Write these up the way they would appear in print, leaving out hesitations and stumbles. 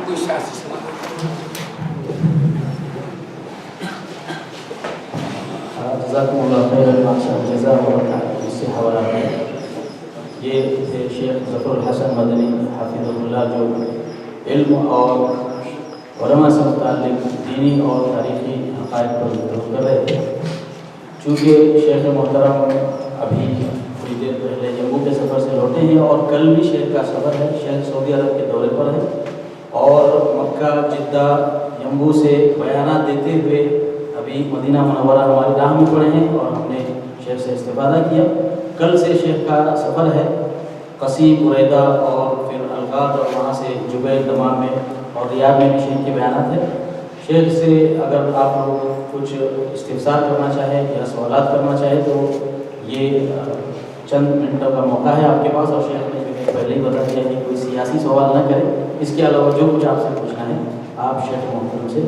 کوئی سیاسی سوال جزاکم اللہ خیر جزا اس سے حوالہ ہے. یہ تھے شیخ ظفر الحسن مدنی حفظہ اللہ جو علم اور علماء سے متعلق دینی اور تاریخی حقائق پر گفتگو کر رہے تھے. چونکہ شیخ محترم ابھی تھوڑی دیر پہلے جموں کے سفر سے لوٹے ہیں اور کل بھی شیخ کا سفر ہے. شیخ سعودی عرب کے دورے پر ہے اور مکہ جدہ جموں سے بیانات دیتے ہوئے ابھی مدینہ منورہ ہماری راہ میں پڑے ہیں اور ہم نے شیخ سے استفادہ کیا. کل سے شیخ کا سفر ہے قصیم بریدہ اور پھر الغاد اور وہاں سے جبیل دمام میں اور ریاض میں بھی شیخ کے بیانات ہیں. شیخ سے اگر آپ لوگ کچھ استفسار کرنا چاہیں یا سوالات کرنا چاہیں تو یہ چند منٹوں کا موقع ہے آپ کے پاس. اور شیخ نے پہلے ہی بتا دیا کہ کوئی سیاسی سوال نہ کریں. اس کے علاوہ جو کچھ آپ سے پوچھنا ہے آپ شیخ محترم سے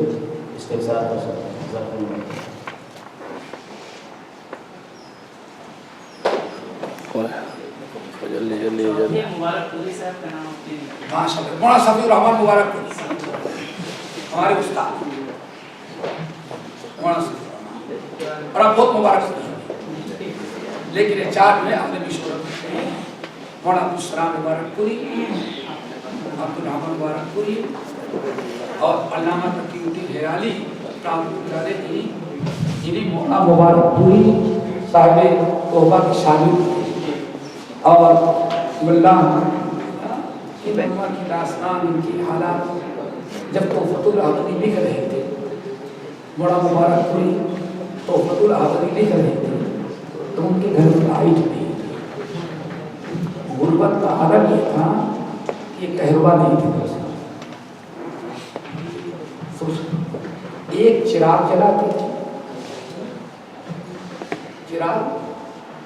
استفسار کر سکتے ہیں. ماشاء اللہ مولانا صفی الرحمان مبارک پوری ہمارے استاد مولانا صفی الرحمان اور آپ بہت مبارک پوری. لیکن یہ چار میں ہم نے بھی شہرت مولانا عبدالسلام مبارک پوری عبدالرحمان مبارک پوری اور علامہ تقی الدین ہلالی انہیں مولانا مبارک پوری صاحب توبہ کی شامل اور ملا کی بہنوں کی داستان ان کی حالات جب توفت العبدی لکھ رہے تھے مولانا مبارک پوری توفت العبدی لکھ رہے تھے تو ان کے گھر میں لائٹ نہیں تھی. غربت کا عالم یہ تھا کہ کہربا نہیں تھی. ایک چراغ جلاتے تھے چراغ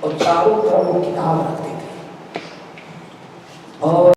اور چاروں طرف وہ کتاب رکھتے تھے اور